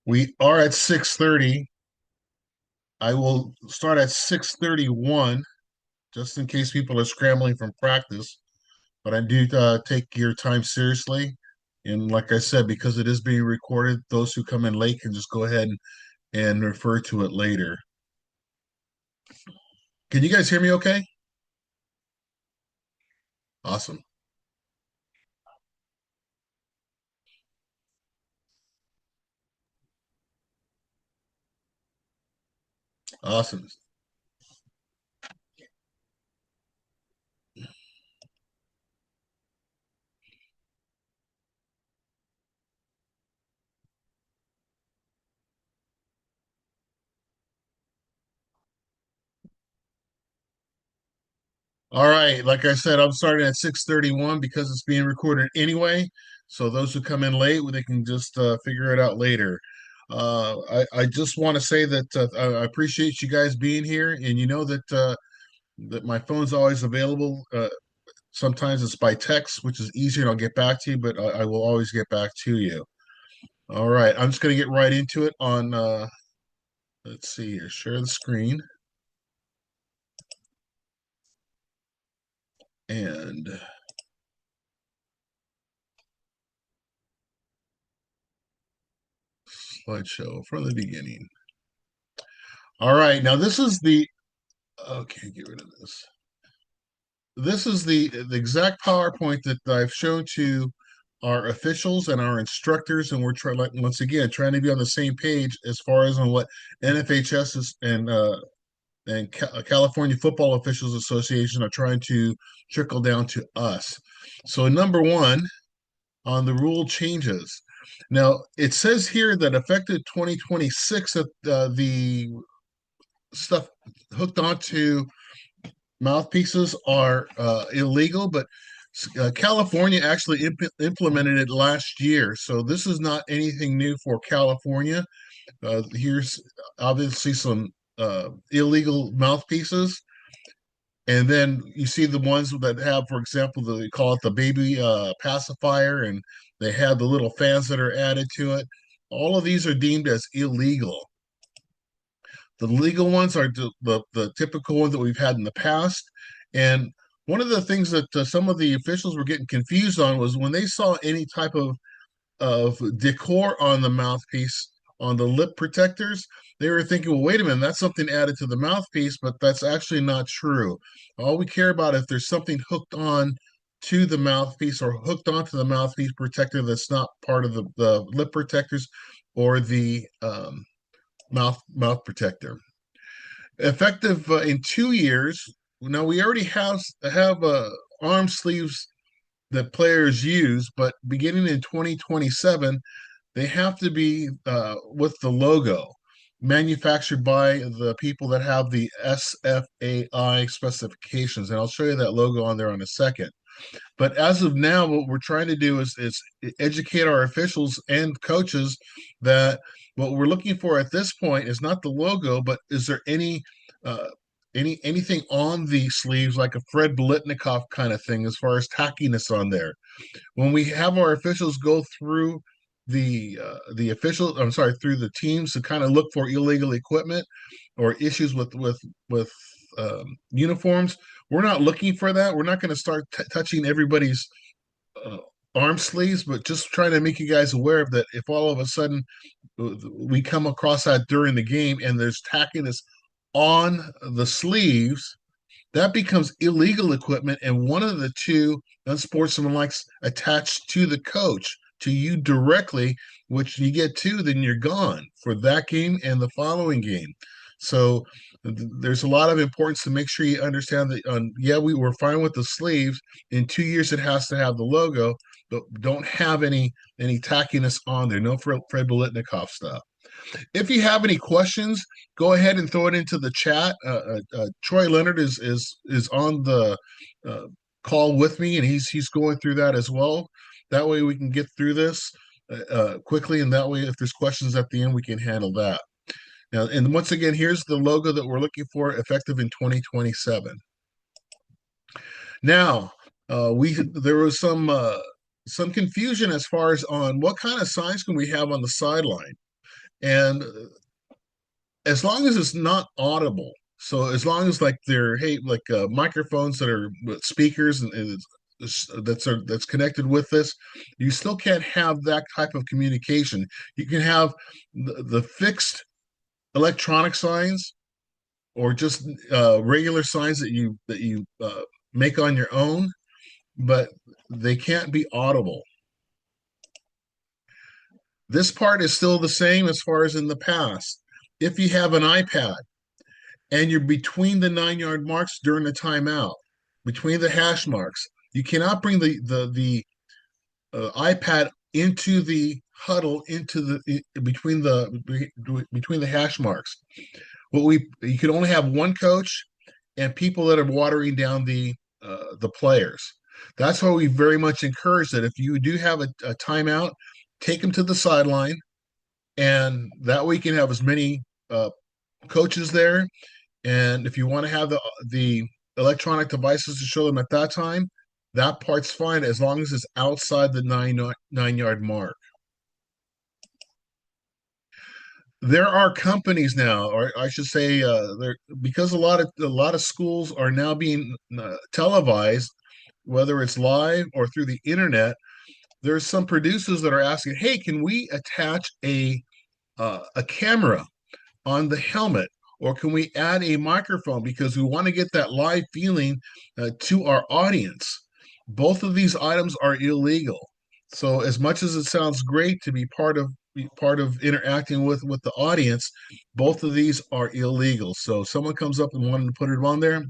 We are at 6:30. I will start at 6:31, just in case people are scrambling from practice. But I do take your time seriously. And like I said, because it is being recorded, those who come in late can just go ahead and refer to it later. Can you guys hear me okay? Awesome. Awesome. All right. Like I said, I'm starting at 6:31 because it's being recorded anyway. So those who come in late, they can just figure it out later. I just want to say that I appreciate you guys being here, and you know that my phone's always available. Sometimes it's by text, which is easier, and I'll get back to you, but I will always get back to you. All right. I'm just going to get right into it on, let's see here, share the screen and slideshow from the beginning. All right. Now, okay, get rid of this. This is the exact PowerPoint that I've shown to our officials and our instructors, and we're trying, like, once again, trying to be on the same page as far as on what NFHS is and California Football Officials Association are trying to trickle down to us. So, number one, on the rule changes. Now, it says here that effective 2026, that the stuff hooked onto mouthpieces are illegal, but California actually implemented it last year. So this is not anything new for California. Here's obviously some illegal mouthpieces. And then you see the ones that have, for example, they call it the baby pacifier, and they have the little fans that are added to it. All of these are deemed as illegal. The legal ones are the typical ones that we've had in the past. And one of the things that some of the officials were getting confused on was when they saw any type of decor on the mouthpiece, on the lip protectors, they were thinking, well, wait a minute, that's something added to the mouthpiece, but that's actually not true. All we care about if there's something hooked on to the mouthpiece or hooked onto the mouthpiece protector that's not part of the lip protectors or the mouth protector. Effective in 2 years. Now we already have arm sleeves that players use, but beginning in 2027, they have to be with the logo manufactured by the people that have the SFAI specifications. And I'll show you that logo on there in a second. But as of now, what we're trying to do is educate our officials and coaches that what we're looking for at this point is not the logo, but is there uh, anything on the sleeves like a Fred Bolitnikoff kind of thing as far as tackiness on there? When we have our officials go through through the teams to kind of look for illegal equipment or issues with uniforms, we're not looking for that. We're not going to start touching everybody's uh, arm sleeves, but just trying to make you guys aware of that. If all of a sudden we come across that during the game and there's tackiness on the sleeves, that becomes illegal equipment, and one of the two unsportsmanlike attached to the coach, to you directly, which you get two, then you're gone for that game and the following game. So there's a lot of importance to make sure you understand that. Yeah, we were fine with the sleeves. In 2 years, it has to have the logo, but don't have any tackiness on there. No Fred Bolitnikoff stuff. If you have any questions, go ahead and throw it into the chat. Troy Leonard is on the uh, call with me, and he's going through that as well. That way, we can get through this quickly, and that way, if there's questions at the end, we can handle that. Now, and once again, here's the logo that we're looking for, effective in 2027. Now, we there was some confusion as far as on what kind of signs can we have on the sideline. And as long as it's not audible, so as long as like they're like microphones that are with speakers that's connected with this, you still can't have that type of communication. You can have the fixed electronic signs or just regular signs that you make on your own, but they can't be audible. This part is still the same as far as in the past. If you have an iPad and you're between the 9 yard marks during the timeout, between the hash marks, you cannot bring the iPad into the huddle into the between the hash marks. You can only have one coach and people that are watering down the players. That's why we very much encourage that if you do have a timeout, take them to the sideline, and that way you can have as many coaches there. And if you want to have the electronic devices to show them at that time, that part's fine as long as it's outside the 9 yard mark. There are companies now, or I should say, there because a lot of schools are now being televised, whether it's live or through the internet. There's some producers that are asking, "Hey, can we attach a camera on the helmet, or can we add a microphone because we want to get that live feeling to our audience?" Both of these items are illegal. So as much as it sounds great to be part of interacting with the audience, both of these are illegal. So if someone comes up and wanted to put it on there,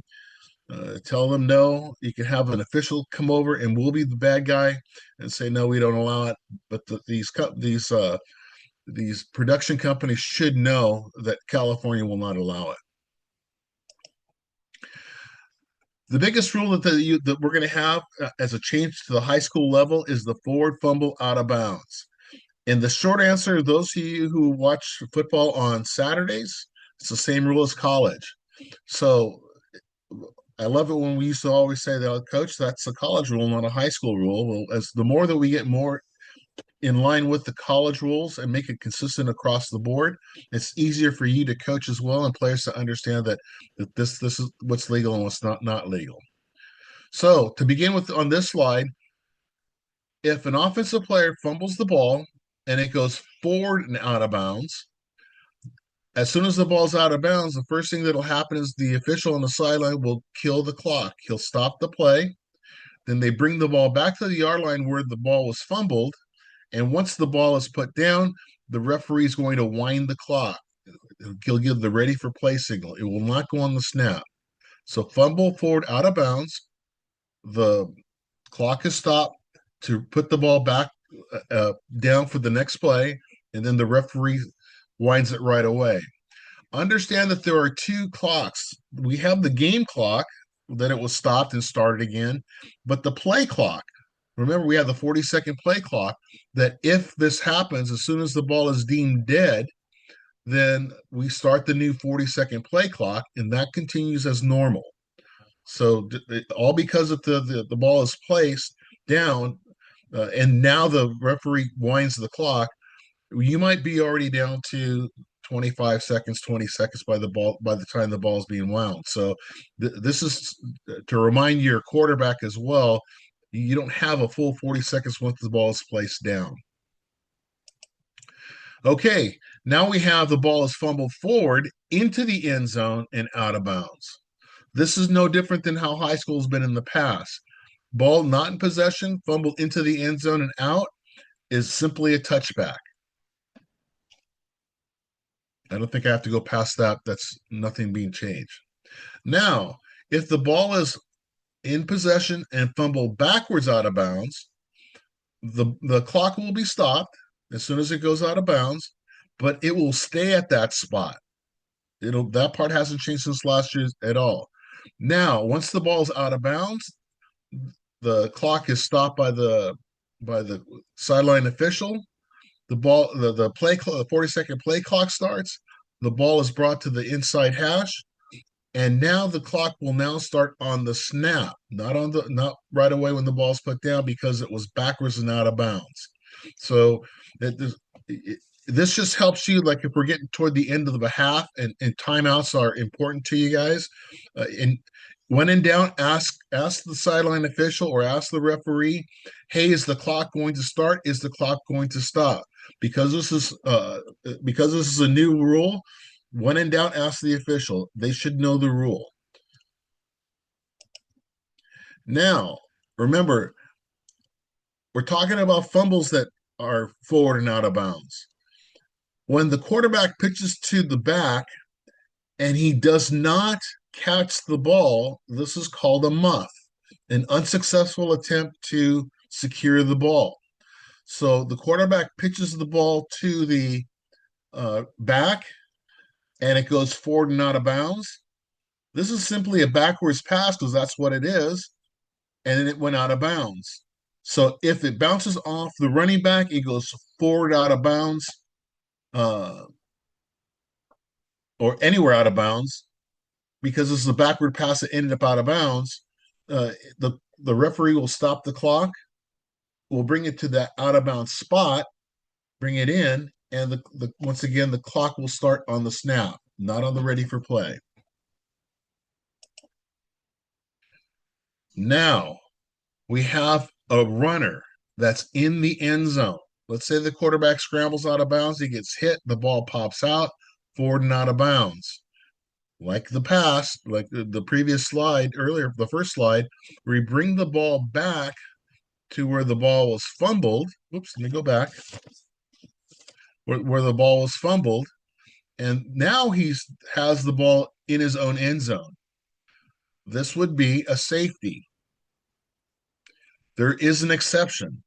tell them no. You can have an official come over and we'll be the bad guy and say no, we don't allow it. But these production companies should know that California will not allow it. The biggest rule that we're going to have as a change to the high school level is the forward fumble out of bounds. And the short answer, those of you who watch football on Saturdays, it's the same rule as college. So I love it when we used to always say that, Coach, that's a college rule, not a high school rule. Well, as the more that we get more in line with the college rules and make it consistent across the board, it's easier for you to coach as well and players to understand that this is what's legal and what's not legal. So to begin with on this slide, if an offensive player fumbles the ball and it goes forward and out of bounds, as soon as the ball's out of bounds, the first thing that'll happen is the official on the sideline will kill the clock. He'll stop the play. Then they bring the ball back to the yard line where the ball was fumbled. And once the ball is put down, the referee is going to wind the clock. He'll give the ready for play signal. It will not go on the snap. So fumble forward out of bounds. The clock is stopped to put the ball back down for the next play, and then the referee winds it right away. Understand that there are two clocks. We have the game clock, that it was stopped and started again, but the play clock, remember we have the 40-second play clock, that if this happens, as soon as the ball is deemed dead, then we start the new 40-second play clock, and that continues as normal. So all because of the ball is placed down, and now the referee winds the clock, you might be already down to 25 seconds, 20 seconds by the time the ball is being wound. So this is to remind your quarterback as well, you don't have a full 40 seconds once the ball is placed down. Okay, now we have the ball is fumbled forward into the end zone and out of bounds. This is no different than how high school has been in the past. Ball not in possession, fumbled into the end zone and out is simply a touchback. I don't think I have to go past that. That's nothing being changed. Now, if the ball is in possession and fumbled backwards out of bounds, the clock will be stopped as soon as it goes out of bounds, but it will stay at that spot. That part hasn't changed since last year at all. Now, once the ball is out of bounds, the clock is stopped by the sideline official. The 40-second play clock starts. The ball is brought to the inside hash, and now the clock will now start on the snap, not right away when the ball's put down because it was backwards and out of bounds. So this just helps you, like if we're getting toward the end of the half and timeouts are important to you guys. And when in doubt, ask the sideline official or ask the referee, hey, is the clock going to start? Is the clock going to stop? Because this is a new rule, when in doubt, ask the official. They should know the rule. Now, remember, we're talking about fumbles that are forward and out of bounds. When the quarterback pitches to the back and he does not catch the ball, this is called a muff, an unsuccessful attempt to secure the ball. So the quarterback pitches the ball to the back and it goes forward and out of bounds. This is simply a backwards pass because that's what it is. And then it went out of bounds. So if it bounces off the running back, it goes forward out of bounds uh, or anywhere out of bounds because this is a backward pass that ended up out of bounds. The referee will stop the clock, will bring it to that out of bounds spot, bring it in, and once again the clock will start on the snap, not on the ready for play. Now we have a runner that's in the end zone. Let's say the quarterback scrambles out of bounds, he gets hit, the ball pops out, forward and out of bounds. Like the past, like the previous slide earlier, the first slide, we bring the ball back to where the ball was fumbled. Oops, let me go back. Where the ball was fumbled, and now has the ball in his own end zone. This would be a safety. There is an exception.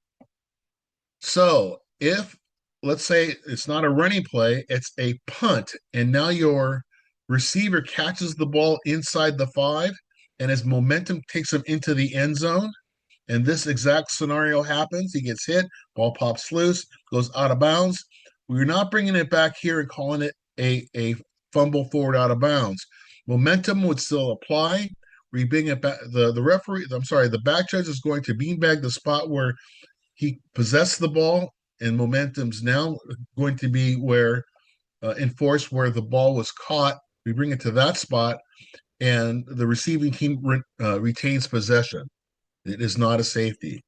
So if, let's say it's not a running play, it's a punt, and now your receiver catches the ball inside the 5, and his momentum takes him into the end zone, and this exact scenario happens, he gets hit, ball pops loose, goes out of bounds. We're not bringing it back here and calling it a fumble forward out of bounds. Momentum would still apply. We bring it back. The referee, I'm sorry, the back judge is going to beanbag the spot where he possessed the ball, and momentum's now going to be where enforced where the ball was caught. We bring it to that spot, and the receiving team retains possession. It is not a safety.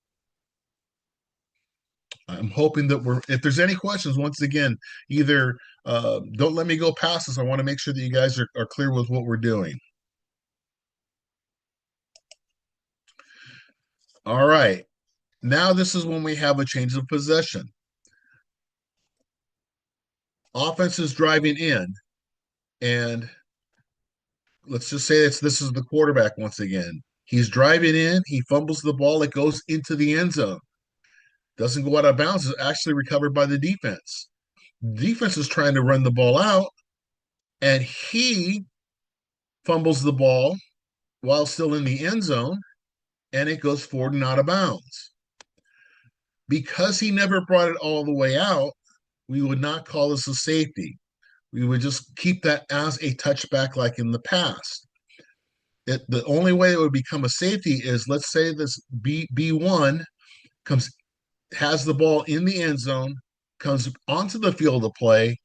I'm hoping that if there's any questions, once again, either don't let me go past this. I want to make sure that you guys are clear with what we're doing. All right. Now this is when we have a change of possession. Offense is driving in, and let's just say this is the quarterback once again. He's driving in, he fumbles the ball, it goes into the end zone. Doesn't go out of bounds, it's actually recovered by the defense. The defense is trying to run the ball out, and he fumbles the ball while still in the end zone, and it goes forward and out of bounds. Because he never brought it all the way out, we would not call this a safety. We would just keep that as a touchback like in the past. The only way it would become a safety is, let's say this B1 has the ball in the end zone, comes onto the field of play,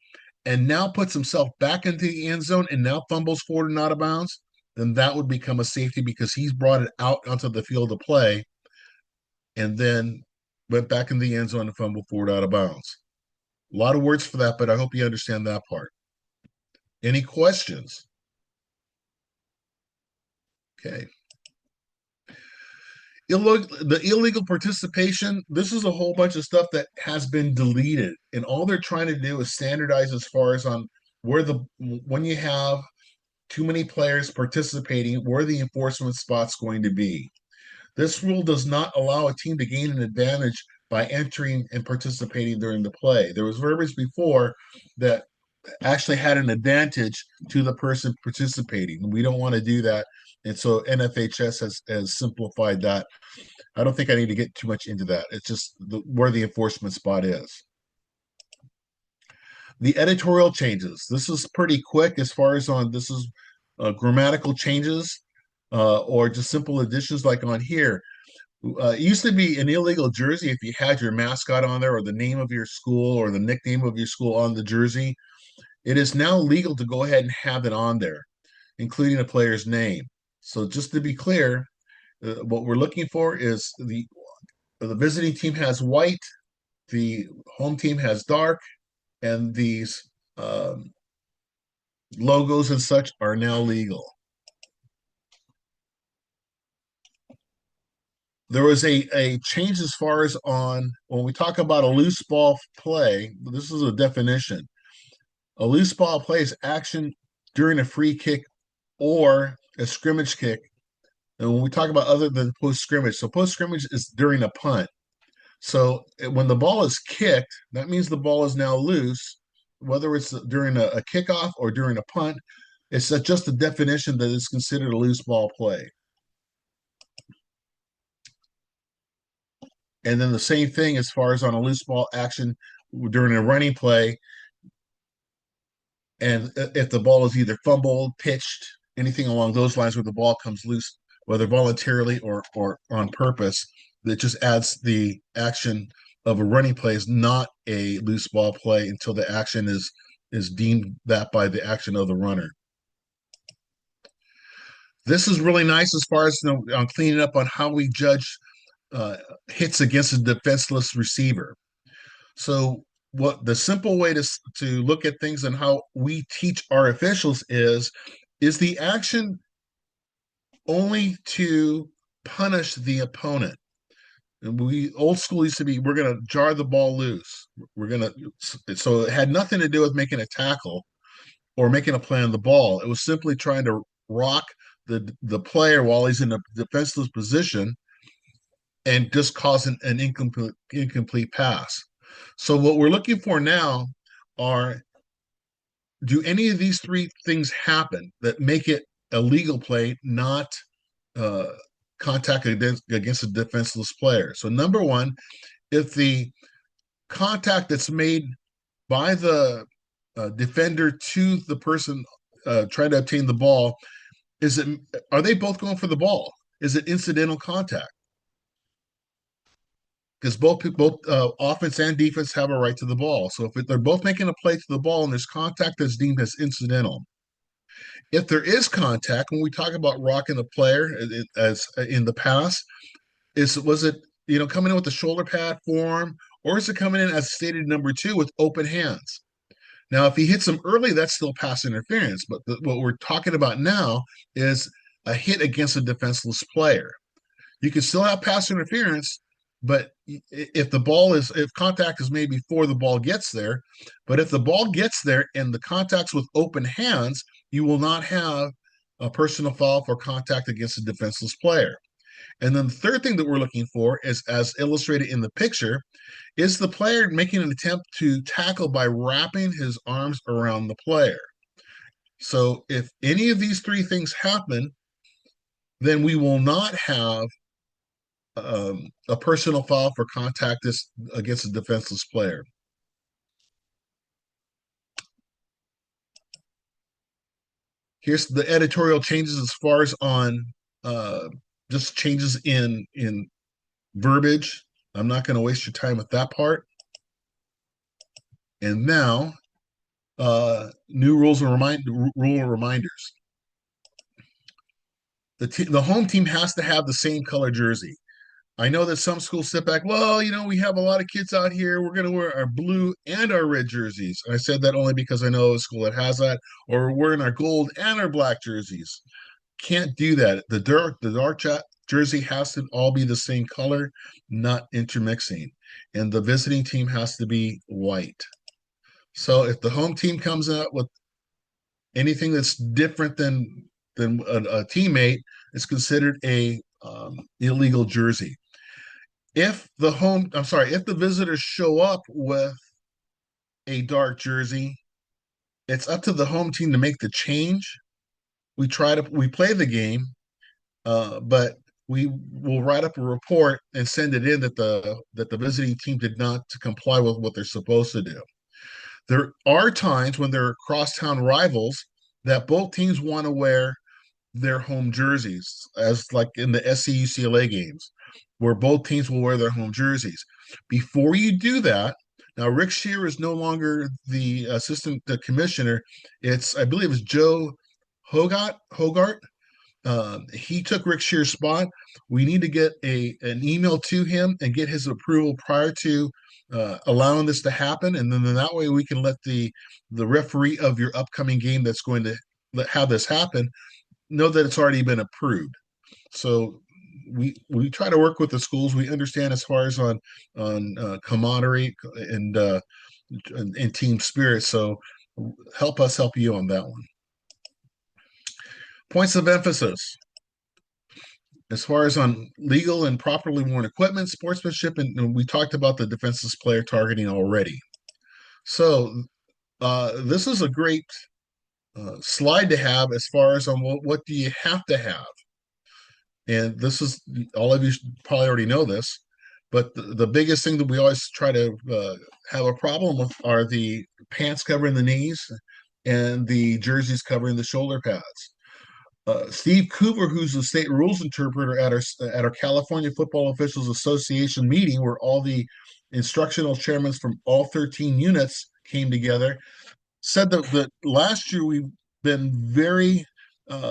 and now puts himself back into the end zone and now fumbles forward and out of bounds, then that would become a safety because he's brought it out onto the field of play and then went back in the end zone and fumbled forward out of bounds. A lot of words for that, but I hope you understand that part. Any questions? Okay. The illegal participation, this is a whole bunch of stuff that has been deleted, and all they're trying to do is standardize as far as on when you have too many players participating, where the enforcement spot's going to be. This rule does not allow a team to gain an advantage by entering and participating during the play. There was verbiage before that actually had an advantage to the person participating. We don't want to do that. And so NFHS has simplified that. I don't think I need to get too much into that. It's just where the enforcement spot is. The editorial changes. This is pretty quick as far as this is grammatical changes or just simple additions like on here. It used to be an illegal jersey if you had your mascot on there or the name of your school or the nickname of your school on the jersey. It is now legal to go ahead and have it on there, including a player's name. So just to be clear, what we're looking for is the visiting team has white, the home team has dark, and these um, logos and such are now legal. There was a change as far as on when we talk about a loose ball play. This is a definition. A loose ball play is action during a free kick or a scrimmage kick. And when we talk about other than post scrimmage, so post scrimmage is during a punt. So when the ball is kicked, that means the ball is now loose, whether it's during a kickoff or during a punt. It's just a definition that is considered a loose ball play. And then the same thing as far as on a loose ball action during a running play. And if the ball is either fumbled, pitched, anything along those lines where the ball comes loose, whether voluntarily or on purpose, that just adds the action of a running play is not a loose ball play until the action is deemed that by the action of the runner. This is really nice as far as on cleaning up on how we judge hits against a defenseless receiver. So what the simple way to look at things and how we teach our officials is the action only to punish the opponent. And we old school used to be we're going to jar the ball loose. We're going to so it had nothing to do with making a tackle or making a play on the ball. It was simply trying to rock the player while he's in a defenseless position and just cause an incomplete pass. So what we're looking for now are do any of these three things happen that make it a legal play, not uh, contact against a defenseless player? So number one, if the contact that's made by the defender to the person trying to obtain the ball, are they both going for the ball? Is it incidental contact? Because both offense and defense have a right to the ball. So if they're both making a play to the ball and there's contact that's deemed as incidental, if there is contact, when we talk about rocking a player as in the past, was it coming in with the shoulder pad form, or is it coming in as stated number two with open hands? Now, if he hits him early, that's still pass interference. But what we're talking about now is a hit against a defenseless player. You can still have pass interference, but if contact is made before the ball gets there, but if the ball gets there and the contact's with open hands, you will not have a personal foul for contact against a defenseless player. And then the third thing that we're looking for is, as illustrated in the picture, is the player making an attempt to tackle by wrapping his arms around the player. So if any of these three things happen, then we will not have a personal foul for contact against a defenseless player. Here's the editorial changes as far as on just changes in verbiage. I'm not going to waste your time with that part. And now, new rules and rule reminders. The home team has to have the same color jersey. I know that some schools sit back, well, we have a lot of kids out here. We're going to wear our blue and our red jerseys. And I said that only because I know a school that has that, or we're wearing our gold and our black jerseys. Can't do that. The dark jersey has to all be the same color, not intermixing. And the visiting team has to be white. So if the home team comes out with anything that's different than a teammate, it's considered a illegal jersey. If the visitors show up with a dark jersey, it's up to the home team to make the change. We play the game, but we will write up a report and send it in that the visiting team did not comply with what they're supposed to do. There are times when there are crosstown rivals that both teams want to wear their home jerseys, as like in the SC UCLA games. where both teams will wear their home jerseys. Before you do that, now Rick Shear is no longer the assistant commissioner. I believe it's Joe Hogart. He took Rick Shear's spot. We need to get an email to him and get his approval prior to allowing this to happen, and then that way we can let the referee of your upcoming game that's going to have this happen know that it's already been approved. So we try to work with the schools. We understand as far as on camaraderie and team spirit. So help us help you on that one. Points of emphasis. As far as on legal and properly worn equipment, sportsmanship, and we talked about the defenseless player targeting already. So this is a great slide to have as far as on what do you have to have. And this is, all of you probably already know this, but the biggest thing that we always try to have a problem with are the pants covering the knees and the jerseys covering the shoulder pads. Steve Coover, who's the state rules interpreter at our California Football Officials Association meeting, where all the instructional chairmen from all 13 units came together, said that last year we've been very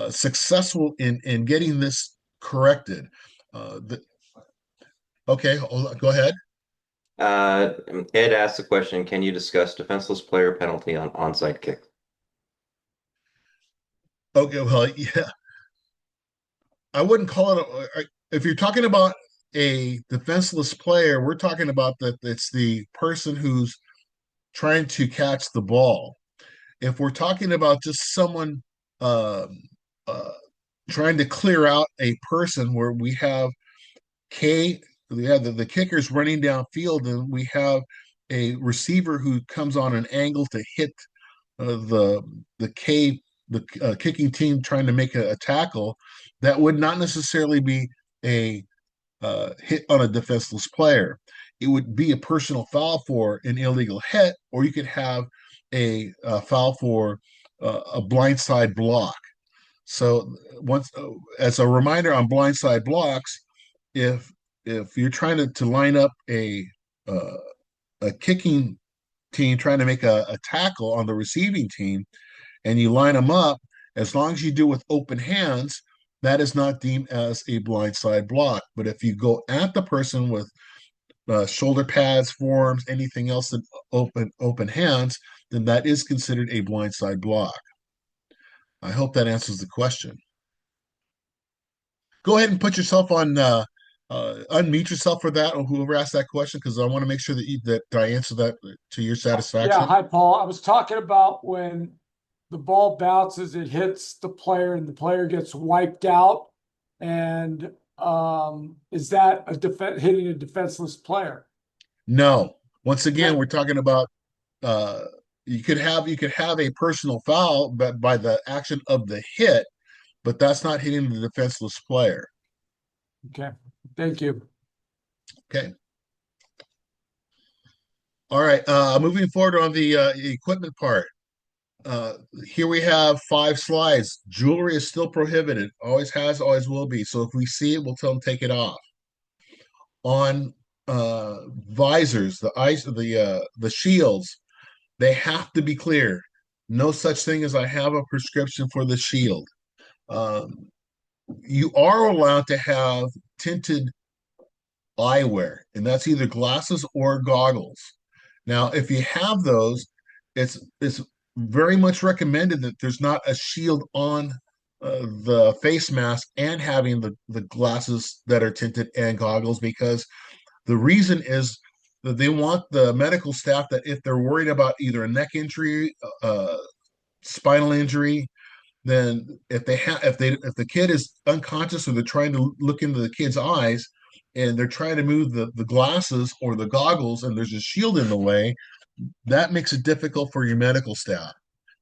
successful in getting this corrected. Okay, go ahead. Ed asked the question, can you discuss defenseless player penalty on onside kick? Okay, well, yeah, I wouldn't call it. If you're talking about a defenseless player, we're talking about that it's the person who's trying to catch the ball. If we're talking about just someone um, uh, trying to clear out a person where we have the kickers running downfield, and we have a receiver who comes on an angle to hit the K the kicking team trying to make a tackle, that would not necessarily be a hit on a defenseless player. It would be a personal foul for an illegal hit, or you could have a foul for a blindside block. So once, as a reminder on blindside blocks, if you're trying to line up uh, a kicking team trying to make a tackle on the receiving team, and you line them up, as long as you do it with open hands, that is not deemed as a blindside block. But if you go at the person with shoulder pads, forearms, anything else that open hands, then that is considered a blindside block. I hope that answers the question. Go ahead and put yourself on unmute yourself for that, or whoever asked that question, because I want to make sure that I answer that to your satisfaction. Yeah, hi, Paul. I was talking about when the ball bounces, it hits the player and the player gets wiped out. And is that hitting a defenseless player? No. Once again, we're talking about you could have a personal foul by the action of the hit, but that's not hitting the defenseless player. Okay, thank you. Okay. All right. Moving forward on the equipment part. Here we have 5 slides. Jewelry is still prohibited. Always has, always will be. So if we see it, we'll tell them take it off. On visors, the shields, they have to be clear. No such thing as I have a prescription for the shield. You are allowed to have tinted eyewear, and that's either glasses or goggles. Now, if you have those, it's very much recommended that there's not a shield on the face mask and having the glasses that are tinted and goggles, because the reason is that they want the medical staff that if they're worried about either a neck injury, spinal injury, then if the kid is unconscious or they're trying to look into the kid's eyes and they're trying to move the glasses or the goggles and there's a shield in the way, that makes it difficult for your medical staff.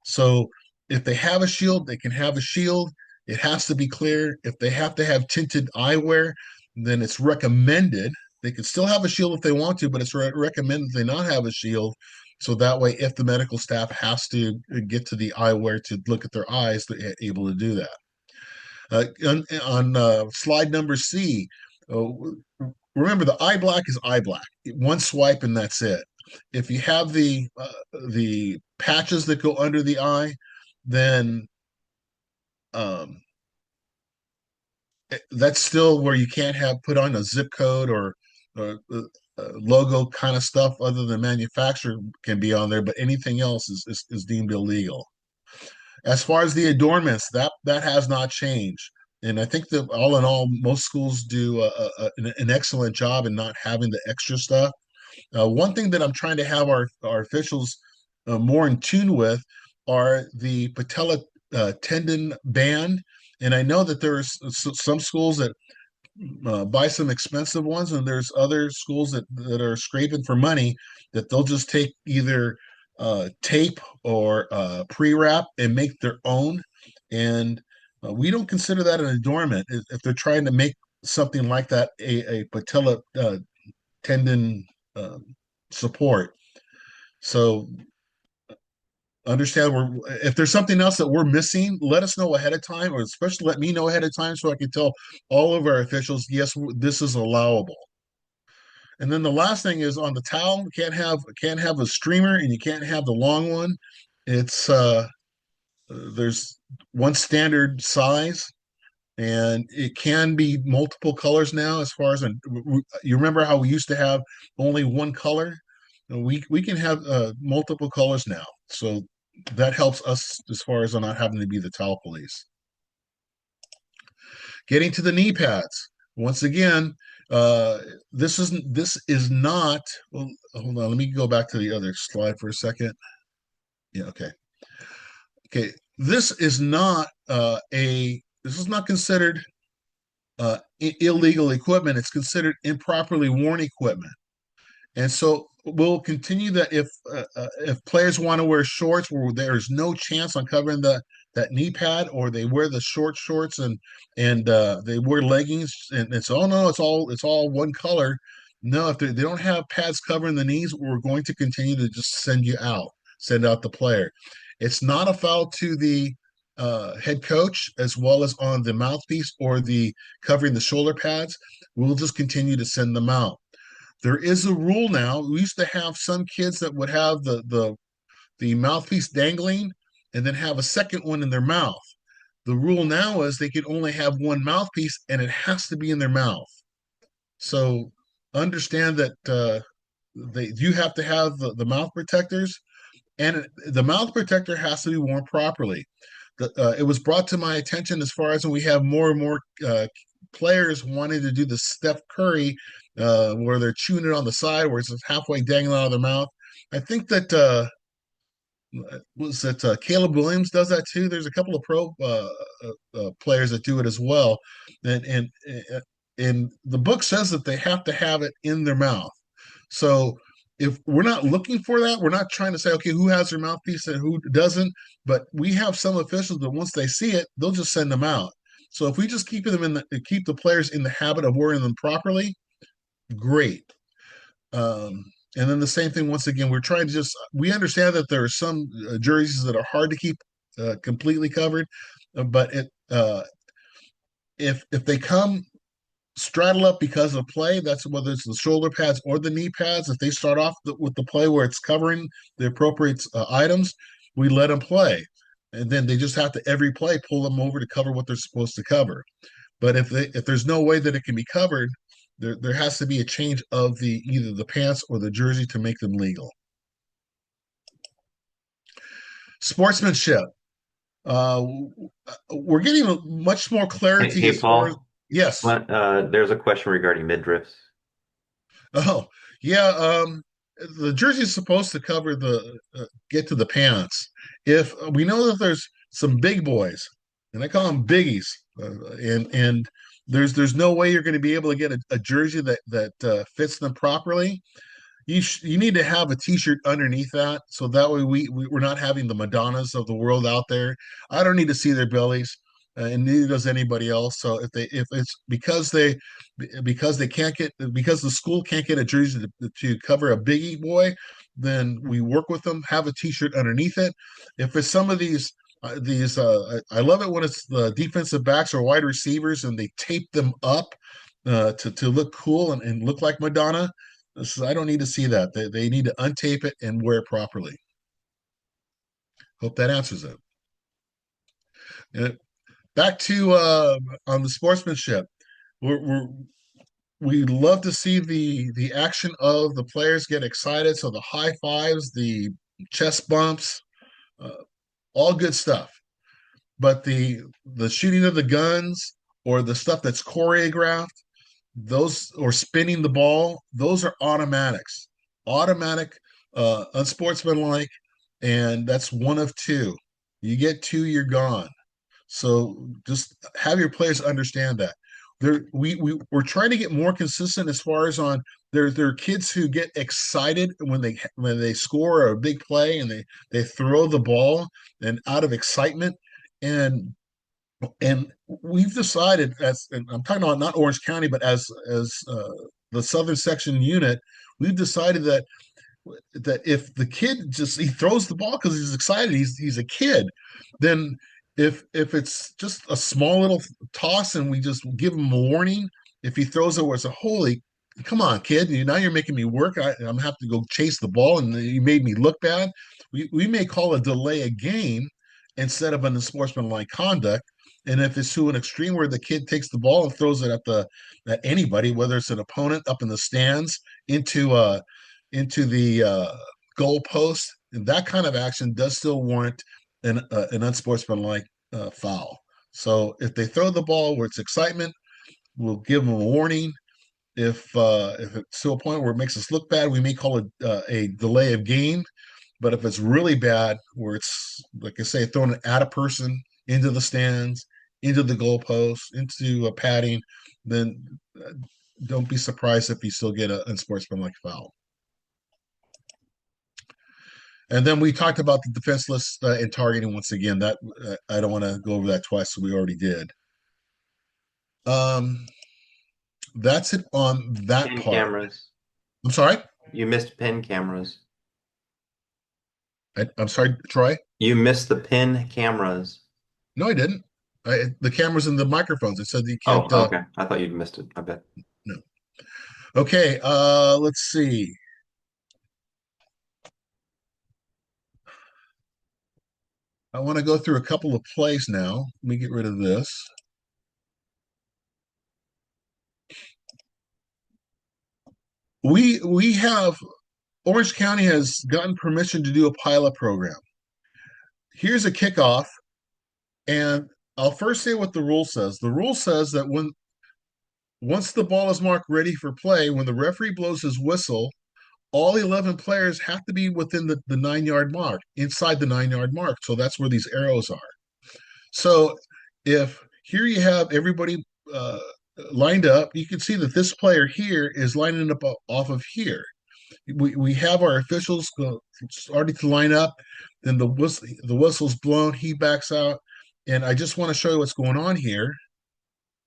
So if they have a shield, they can have a shield. It has to be clear. If they have to have tinted eyewear, then it's recommended. They can still have a shield if they want to, but it's recommended they not have a shield. So that way, if the medical staff has to get to the eyewear to look at their eyes, they're able to do that. On slide number C, Oh, remember, the eye black is eye black. One swipe and that's it. If you have the patches that go under the eye, then um, that's still where you can't have put on a zip code or logo kind of stuff other than manufacturer can be on there, but anything else is deemed illegal. As far as the adornments, that has not changed. And I think that all in all, most schools do an excellent job in not having the extra stuff. One thing that I'm trying to have our officials more in tune with are the patella tendon band. And I know that there's some schools that buy some expensive ones, and there's other schools that are scraping for money that they'll just take either tape or pre-wrap and make their own. And we don't consider that an adornment if they're trying to make something like that a patella tendon support. So understand if there's something else that we're missing, let us know ahead of time, or especially let me know ahead of time so I can tell all of our officials, yes, this is allowable. And then the last thing is on the towel, can't have a streamer and you can't have the long one. It's there's one standard size and it can be multiple colors now. As far as you remember how we used to have only one color, we can have multiple colors now, so that helps us as far as not having to be the towel police. Getting to the knee pads, once again, this is not, well, hold on, let me go back to the other slide for a second. Yeah, okay, this is not considered illegal equipment. It's considered improperly worn equipment. And so we'll continue that if players want to wear shorts where there's no chance on covering that knee pad, or they wear the short shorts and they wear leggings and it's oh no, it's all one color. No, if they don't have pads covering the knees, we're going to continue to just send out the player. It's not a foul to the head coach as well as on the mouthpiece or the covering the shoulder pads. We'll just continue to send them out. There is a rule now. We used to have some kids that would have the mouthpiece dangling and then have a second one in their mouth. The rule now is they can only have one mouthpiece and it has to be in their mouth. So understand that they do have to have the mouth protectors, and the mouth protector has to be worn properly. It was brought to my attention as far as when we have more and more players wanting to do the Steph Curry, where they're chewing it on the side, where it's halfway dangling out of their mouth. I think that Caleb Williams does that too. There's a couple of pro players that do it as well, and the book says that they have to have it in their mouth. So if we're not looking for that, we're not trying to say, okay, who has their mouthpiece and who doesn't. But we have some officials that once they see it, they'll just send them out. So if we just keep the players in the habit of wearing them properly, great. And then the same thing, once again, we understand that there are some jerseys that are hard to keep completely covered, but if they come straddle up because of play, that's whether it's the shoulder pads or the knee pads. If they start off with the play where it's covering the appropriate items, we let them play. And then they just have to every play pull them over to cover what they're supposed to cover. But if there's no way that it can be covered, there has to be a change of either the pants or the jersey to make them legal. Sportsmanship. We're getting much more clarity. Hey, Paul. Yes. There's a question regarding midriffs. Oh, yeah. The jersey is supposed to cover get to the pants. If we know that there's some big boys, and I call them biggies, and there's no way you're going to be able to get a jersey that fits them properly. You need to have a t-shirt underneath that, so that way we're not having the Madonnas of the world out there. I don't need to see their bellies, and neither does anybody else. So if it's because the school can't get a jersey to cover a biggie boy, then we work with them, have a t-shirt underneath it. If it's some of these I love it when it's the defensive backs or wide receivers and they tape them up. to look cool and look like Madonna. I don't need to see that. They need to untape it and wear it properly. Hope that answers it. And back to on the sportsmanship. We love to see the action of the players get excited. So the high fives, the chest bumps, uh, all good stuff. But the shooting of the guns or the stuff that's choreographed, those or spinning the ball, those are automatics, automatic, unsportsmanlike, and that's one of two. You get two, you're gone. So just have your players understand that. We're trying to get more consistent as far as on there are kids who get excited when they score a big play and they throw the ball and out of excitement and we've decided and I'm talking about not Orange County but as the Southern Section unit, we've decided that if the kid just he throws the ball because he's excited, he's a kid, then if it's just a small little toss and we just give him a warning, if he throws it where it's a holy, come on, kid, now you're making me work. I'm gonna have to go chase the ball, and you made me look bad. We may call a delay a game instead of an unsportsmanlike conduct. And if it's to an extreme where the kid takes the ball and throws it at anybody, whether it's an opponent up in the stands into the goal post, and that kind of action does still warrant an unsportsmanlike foul. So if they throw the ball where it's excitement, we'll give them a warning. If it's to a point where it makes us look bad, we may call it a delay of game. But if it's really bad, where it's like I say, throwing it at a person, into the stands, into the goalpost, into a padding, then don't be surprised if you still get an unsportsmanlike foul. And then we talked about the defenseless and targeting once again. That I don't want to go over that twice, so we already did. That's it on that Pin part. cameras. I'm sorry. You missed pin cameras. I'm sorry, Troy. You missed the pin cameras. No, I didn't. The cameras and the microphones. It said you Oh, can't. okay. I thought you'd missed it. I bet. No. Okay. Let's see. I want to go through a couple of plays now. Let me get rid of this. We have Orange County has gotten permission to do a pilot program. Here's a kickoff, and I'll first say what the rule says. The rule says that once the ball is marked ready for play, when the referee blows his whistle, all 11 players have to be within the 9-yard mark, inside the 9-yard mark. So that's where these arrows are. So if here you have everybody lined up, you can see that this player here is lining up off of here. We have our officials starting to line up. Then the whistle's blown. He backs out, and I just want to show you what's going on here.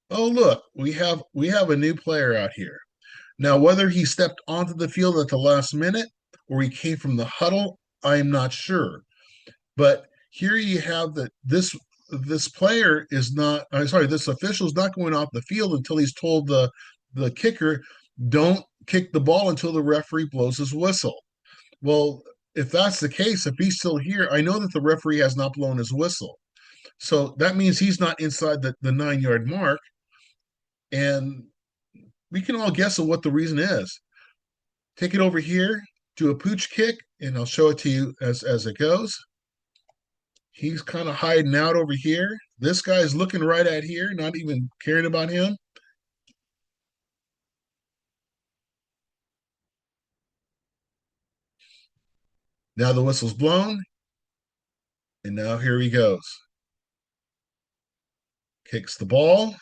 Oh, look, we have a new player out here. Now, whether he stepped onto the field at the last minute or he came from the huddle, I am not sure. But here you have that this player is not. I'm sorry, this official is not going off the field until he's told the kicker, don't kick the ball until the referee blows his whistle. Well, if that's the case, if he's still here, I know that the referee has not blown his whistle. So that means he's not inside the 9-yard mark. And we can all guess at what the reason is. Take it over here, do a pooch kick, and I'll show it to you as it goes. He's kind of hiding out over here. This guy's looking right at here, not even caring about him. Now the whistle's blown, and now here he goes. Kicks the ball.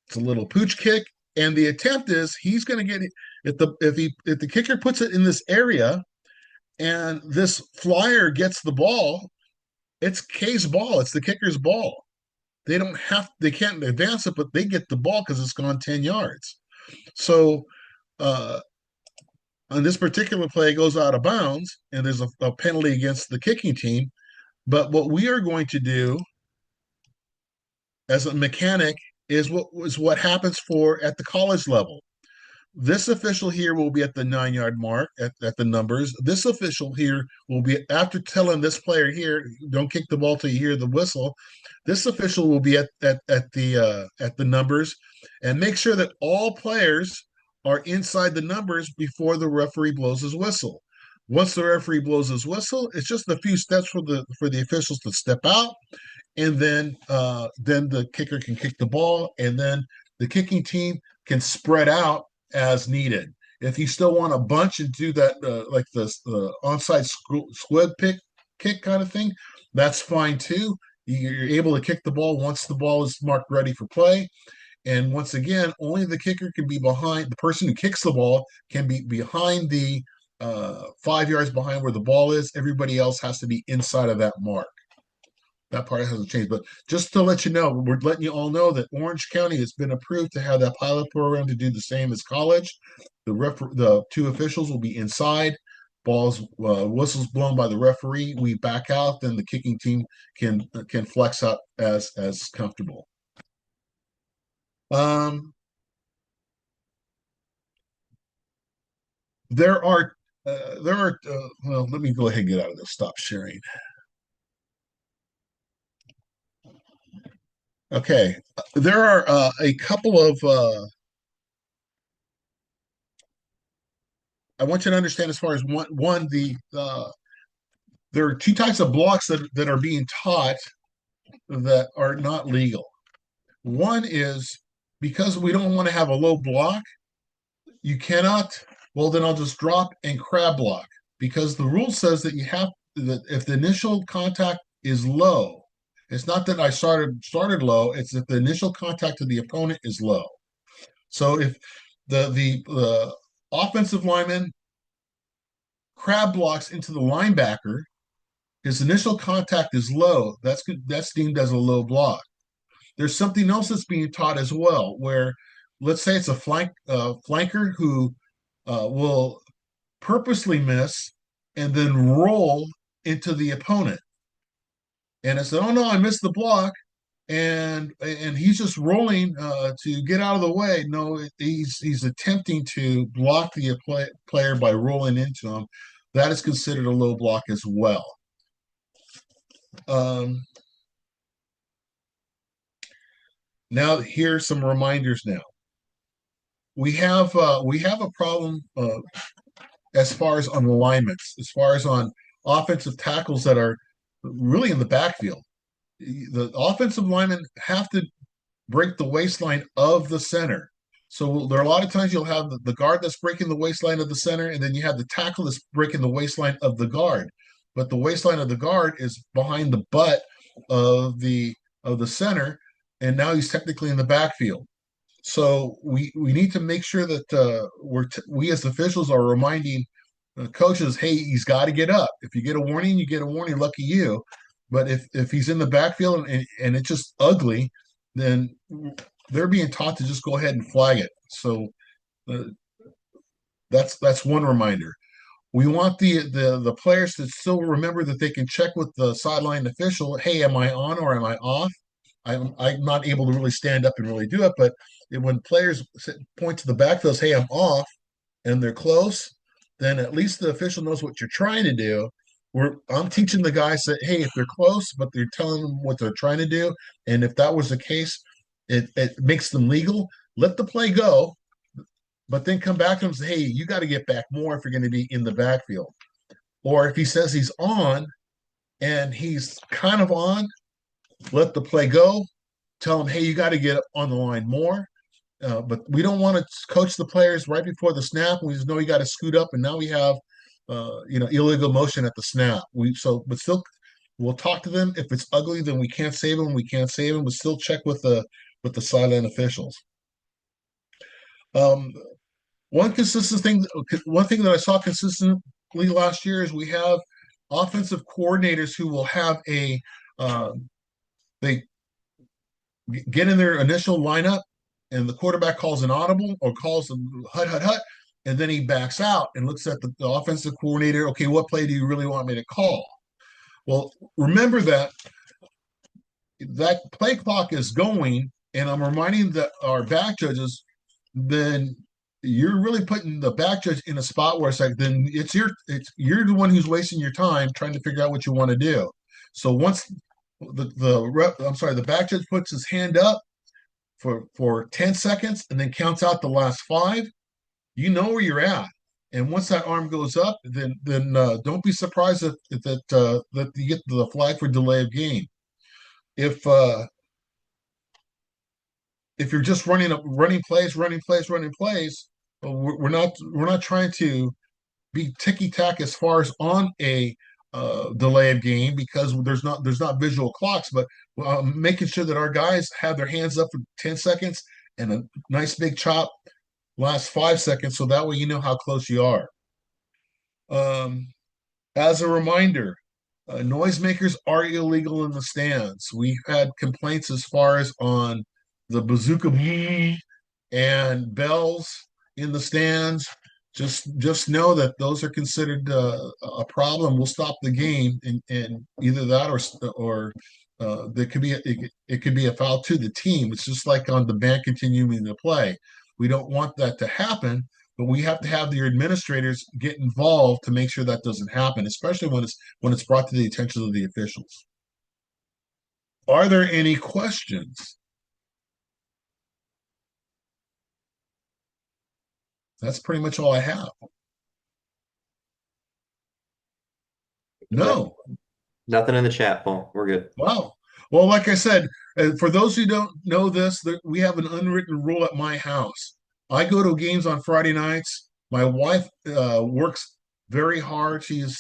It's a little pooch kick, and the attempt is he's going to get if the kicker puts it in this area, and this flyer gets the ball, it's K's ball. It's the kicker's ball. They can't advance it, but they get the ball because it's gone 10 yards. So on this particular play, it goes out of bounds, and there's a penalty against the kicking team. But what we are going to do as a mechanic is what happens for at the college level. This official here will be at the 9-yard mark at the numbers. This official here will be after telling this player here, don't kick the ball till you hear the whistle. This official will be at the numbers and make sure that all players are inside the numbers before the referee blows his whistle. Once the referee blows his whistle, it's just a few steps for the officials to step out, and then the kicker can kick the ball, and then the kicking team can spread out as needed. If you still want to bunch and do that, like the onside squib kick kind of thing, that's fine too. You're able to kick the ball once the ball is marked ready for play. And once again, only the kicker can be behind, the person who kicks the ball can be behind the 5 yards behind where the ball is. Everybody else has to be inside of that mark. That part hasn't changed. But just to let you know, we're letting you all know that Orange County has been approved to have that pilot program to do the same as college. The two officials will be inside. Whistles blown by the referee. We back out, then the kicking team can flex up as comfortable. There are well, let me go ahead and get out of this. Stop sharing. Okay, there are a couple of I want you to understand as far as one there are two types of blocks that are being taught that are not legal. One is because we don't want to have a low block, you cannot, well, then I'll just drop and crab block, because the rule says that you have that if the initial contact is low, it's not that I started low, it's if the initial contact to the opponent is low. So if the offensive lineman crab blocks into the linebacker, his initial contact is low, that's deemed as a low block. There's something else that's being taught as well, where let's say it's a flanker who will purposely miss and then roll into the opponent. And I said, "Oh no, I missed the block," and he's just rolling to get out of the way. No, he's attempting to block the player by rolling into him. That is considered a low block as well. Now here's some reminders. Now we have a problem as far as on alignments, as far as on offensive tackles that are really in the backfield. The offensive linemen have to break the waistline of the center. So there are a lot of times you'll have the guard that's breaking the waistline of the center, and then you have the tackle that's breaking the waistline of the guard. But the waistline of the guard is behind the butt of the center, and now he's technically in the backfield. So we need to make sure that we as officials are reminding coaches, hey, he's got to get up. If you get a warning, you get a warning. Lucky you. But if he's in the backfield and it's just ugly, then they're being taught to just go ahead and flag it. So that's one reminder. We want the players to still remember that they can check with the sideline official. Hey, am I on or am I off? I'm not able to really stand up and really do it, but when players point to the backfield, say, hey, I'm off, and they're close, then at least the official knows what you're trying to do. I'm teaching the guys that, hey, if they're close, but they're telling them what they're trying to do, and if that was the case, it makes them legal. Let the play go, but then come back to them and say, hey, you got to get back more if you're going to be in the backfield. Or if he says he's on and he's kind of on, let the play go. Tell him, hey, you got to get on the line more. But we don't want to coach the players right before the snap. We just know you got to scoot up, and now we have, illegal motion at the snap. But still, we'll talk to them. If it's ugly, then we can't save them. We can't save them. But still check with the sideline officials. One thing that I saw consistently last year is we have offensive coordinators who will have they get in their initial lineup, and the quarterback calls an audible or calls a hut, hut, hut, and then he backs out and looks at the offensive coordinator. Okay, what play do you really want me to call? Well, remember that play clock is going and I'm reminding our back judges, then you're really putting the back judge in a spot where it's like, then you're the one who's wasting your time trying to figure out what you want to do. So once the back judge puts his hand up for 10 seconds and then counts out the last 5, you know where you're at. And once that arm goes up, then don't be surprised that you get the flag for delay of game. If you're just running plays, we're not trying to be ticky tack as far as on a delay of game, because there's not visual clocks, but making sure that our guys have their hands up for 10 seconds and a nice big chop last 5 seconds, so that way you know how close you are. As a reminder, noisemakers are illegal in the stands. We've had complaints as far as on the bazooka and bells in the stands. Just know that those are considered a problem. We'll stop the game, and either that or there could be it could be a foul to the team. It's just like on the band continuing to play. We don't want that to happen, but we have to have the administrators get involved to make sure that doesn't happen, especially when it's brought to the attention of the officials. Are there any questions? That's pretty much all I have. No. Nothing in the chat, Paul. We're good. Wow. Well, like I said, for those who don't know this, we have an unwritten rule at my house. I go to games on Friday nights. My wife works very hard. She's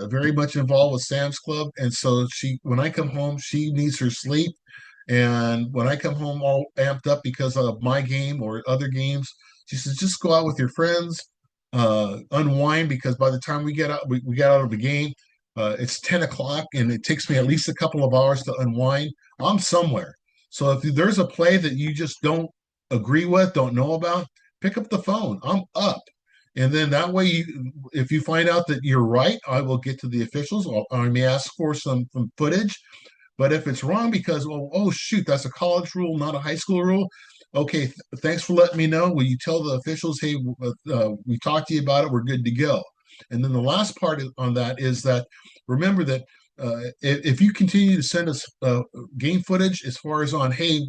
very much involved with Sam's Club, and so when I come home, she needs her sleep. And when I come home all amped up because of my game or other games, she says, just go out with your friends, unwind, because by the time we get out of the game, it's 10 o'clock and it takes me at least a couple of hours to unwind. I'm somewhere. So if there's a play that you just don't agree with, don't know about, pick up the phone. I'm up. And then that way, if you find out that you're right, I will get to the officials. I may ask for some footage. But if it's wrong because, oh shoot, that's a college rule, not a high school rule. Okay, thanks for letting me know. Will you tell the officials, hey, we talked to you about it, we're good to go. And then the last part on that is that remember that if you continue to send us game footage as far as on, hey,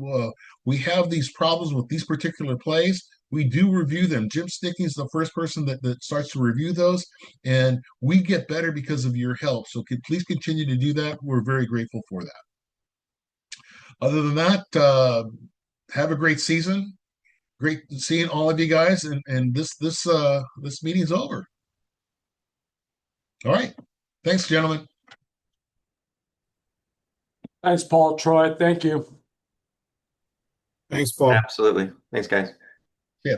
we have these problems with these particular plays, we do review them. Jim Stickney is the first person that starts to review those, and we get better because of your help. So please continue to do that. We're very grateful for that. Other than that, have a great season. Great seeing all of you guys, and this meeting's over. All right. Thanks, gentlemen. Thanks, Paul. Troy, thank you. Thanks, Paul. Absolutely. Thanks, guys. Yeah.